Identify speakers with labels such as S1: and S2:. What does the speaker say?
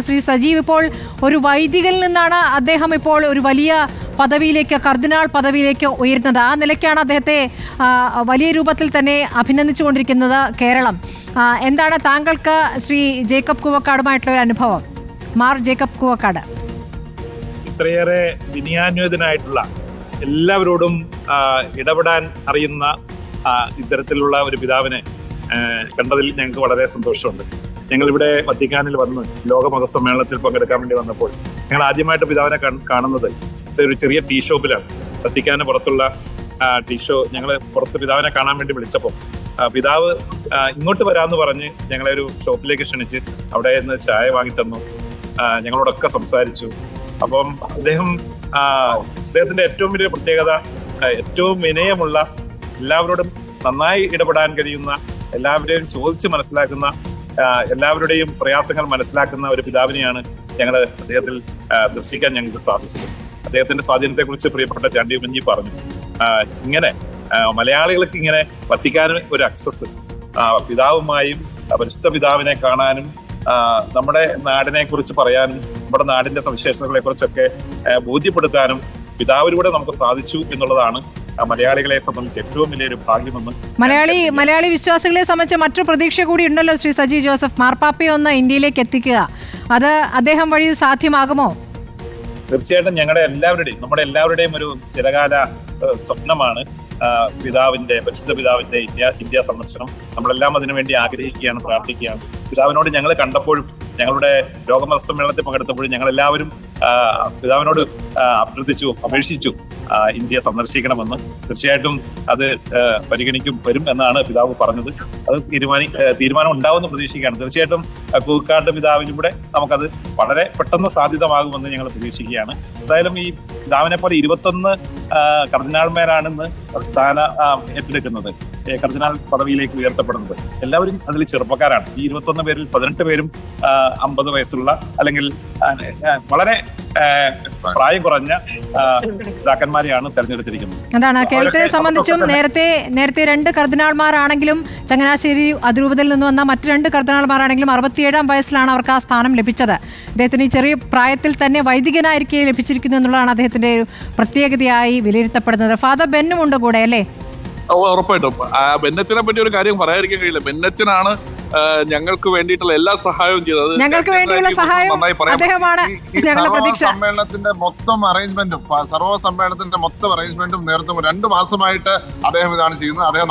S1: ശ്രീ സജീവ്, ഇപ്പോൾ ഒരു വൈദികരിൽ നിന്നാണ് അദ്ദേഹം ഇപ്പോൾ ഒരു വലിയ പദവിയിലേക്ക്, കർദിനാൾ പദവിയിലേക്ക് ഉയരുന്നത്. ആ നിലയ്ക്കാണ് അദ്ദേഹത്തെ വലിയ രൂപത്തിൽ തന്നെ അഭിനന്ദിച്ചുകൊണ്ടിരിക്കുന്നത് കേരളം. എന്താണ് താങ്കൾക്ക് ശ്രീ ജേക്കബ് കൂവക്കാടുമായിട്ടുള്ള ഒരു അനുഭവം? മാർ ജേക്കബ് കൂവക്കാട്
S2: ഇത്രയേറെ വിനയാന്വിതനായിട്ടുള്ള, എല്ലാവരോടും ഇടപെടാൻ അറിയുന്ന ഇത്തരത്തിലുള്ള ഒരു പിതാവിനെ കണ്ടതിൽ ഞങ്ങൾക്ക് വളരെ സന്തോഷമുണ്ട്. ഞങ്ങളിവിടെ വത്തിക്കാനിൽ വന്ന് ലോക മതസമ്മേളനത്തിൽ പങ്കെടുക്കാൻ വേണ്ടി വന്നപ്പോൾ ഞങ്ങൾ ആദ്യമായിട്ട് പിതാവിനെ കാണുന്നത് ഒരു ചെറിയ ടീ ഷോപ്പിലാണ്. വത്തിക്കാന് പുറത്തുള്ള ടീ ഷോ. ഞങ്ങൾ പുറത്ത് പിതാവിനെ കാണാൻ വേണ്ടി വിളിച്ചപ്പോൾ പിതാവ് ഇങ്ങോട്ട് വരാമെന്ന് പറഞ്ഞ് ഞങ്ങളെ ഒരു ഷോപ്പിലേക്ക് ക്ഷണിച്ച് അവിടെ നിന്ന് ചായ വാങ്ങി തന്നു. ഞങ്ങളോടൊക്കെ സംസാരിച്ചു. അപ്പം അദ്ദേഹത്തിന്റെ ഏറ്റവും വലിയ പ്രത്യേകത, ഏറ്റവും വിനയമുള്ള, എല്ലാവരോടും നന്നായി ഇടപെടാൻ കഴിയുന്ന, എല്ലാവരെയും ചോദിച്ച് മനസ്സിലാക്കുന്ന, എല്ലാവരുടെയും പ്രയാസങ്ങൾ മനസ്സിലാക്കുന്ന ഒരു പിതാവിനെയാണ് ഞങ്ങൾ അദ്ദേഹത്തിൽ ദർശിക്കാൻ ഞങ്ങൾക്ക് സാധിച്ചത്. അദ്ദേഹത്തിന്റെ സ്വാധീനത്തെ കുറിച്ച് പ്രിയപ്പെട്ട ചാണ്ടി ഉമ്മൻചാണ്ടി പറഞ്ഞു. ഇങ്ങനെ മലയാളികൾക്ക് ഇങ്ങനെ വത്തിക്കാനും ഒരു അക്സസ്, പിതാവുമായും പരിശുദ്ധ പിതാവിനെ കാണാനും നമ്മുടെ നാടിനെ കുറിച്ച് പറയാനും നമ്മുടെ നാടിന്റെ സവിശേഷതകളെ കുറിച്ചൊക്കെ ബോധ്യപ്പെടുത്താനും പിതാവിലൂടെ നമുക്ക് സാധിച്ചു എന്നുള്ളതാണ് മലയാളികളെ സംബന്ധിച്ച് ഏറ്റവും വലിയൊരു ഭാഗ്യമെന്ന്.
S1: മലയാളി വിശ്വാസികളെ സംബന്ധിച്ച് മറ്റൊരു പ്രതീക്ഷ കൂടി ഉണ്ടല്ലോ ശ്രീ സജി ജോസഫ്. മാർപ്പാപ്പയെ ഒന്ന് ഇന്ത്യയിലേക്ക് എത്തിക്കുക, അത് അദ്ദേഹം വഴി സാധ്യമാകുമോ?
S2: തീർച്ചയായിട്ടും നമ്മുടെ എല്ലാവരുടെയും ഒരു ചിരകാല സ്വപ്നമാണ് പരിശുദ്ധ പിതാവിന്റെ ഇന്ത്യ സന്ദർശനം. നമ്മളെല്ലാം അതിനുവേണ്ടി ആഗ്രഹിക്കുകയാണ്, പ്രാർത്ഥിക്കുകയാണ്. പിതാവിനോട് ഞങ്ങൾ കണ്ടപ്പോഴും, ഞങ്ങളുടെ ലോകമത സമ്മേളനത്തിൽ പങ്കെടുത്തപ്പോഴും ഞങ്ങൾ എല്ലാവരും പിതാവിനോട് അപേക്ഷിച്ചു ഇന്ത്യ സന്ദർശിക്കണമെന്ന്. തീർച്ചയായിട്ടും അത് വരും എന്നാണ് പിതാവ് പറഞ്ഞത്. അത് തീരുമാനം ഉണ്ടാവുമെന്ന് പ്രതീക്ഷിക്കുകയാണ്. തീർച്ചയായിട്ടും കൂവക്കാട് പിതാവിലൂടെ നമുക്കത് വളരെ പെട്ടെന്ന് സാധ്യതമാകുമെന്ന് ഞങ്ങൾ പ്രതീക്ഷിക്കുകയാണ്. എന്തായാലും ഈ പിതാവിനെ പോലെ 21 കർദിനാൾമാരാണെന്ന് ഏറ്റെടുക്കുന്നത്, കർദിനാൾ പദവിയിലേക്ക് ഉയർത്തപ്പെടുന്നത്. എല്ലാവരും അതിൽ ചെറുപ്പക്കാരാണ്. ഈ 21 പേരിൽ 18 പേരും 50 വയസ്സുള്ള, അല്ലെങ്കിൽ വളരെ പ്രായം കുറഞ്ഞ പിതാക്കന്മാരെയാണ് തെരഞ്ഞെടുത്തിരിക്കുന്നത്.
S1: അതാണ് കേരളത്തെ സംബന്ധിച്ചും നേരത്തെ 2 കർദിനാൾമാരാണെങ്കിലും, ചങ്ങനാശ്ശേരി അതിരൂപതയിൽ നിന്ന് വന്ന മറ്റു 2 കർദിനാൾമാരാണെങ്കിലും 67-ാം വയസ്സിലാണ് അവർക്ക് ആ സ്ഥാനം ലഭിച്ചത്. അദ്ദേഹത്തിന് ഈ ചെറിയ പ്രായത്തിൽ തന്നെ വൈദികനായിരിക്കെ ലഭിച്ചിരിക്കുന്നു എന്നുള്ളതാണ് അദ്ദേഹത്തിന്റെ പ്രത്യേകതയായി വിലയിരുത്തപ്പെടുന്നത്. ഫാദർ ബെന്നും ഉണ്ട് കൂടെ, അല്ലേ?
S3: ഉറപ്പായിട്ടും. ബെന്നച്ചനെ പറ്റി ഒരു കാര്യം പറയാതിരിക്കാൻ കഴിയില്ല. ബെന്നച്ചനാണ് ഞങ്ങൾക്ക് വേണ്ടിയിട്ടുള്ള എല്ലാ സഹായവും ചെയ്തത്.
S1: ഞങ്ങൾക്ക് വേണ്ടിയുള്ള സഹായം അദ്ദേഹമാണ്.
S4: സമ്മേളനത്തിന്റെ മൊത്തം അറേഞ്ച്മെന്റും, സർവ്വ സമ്മേളനത്തിന്റെ മൊത്തം അറേഞ്ച്മെന്റും നേതൃത്വം 2 മാസമായിട്ട് അദ്ദേഹം ഇതാണ് ചെയ്യുന്നത്. അദ്ദേഹം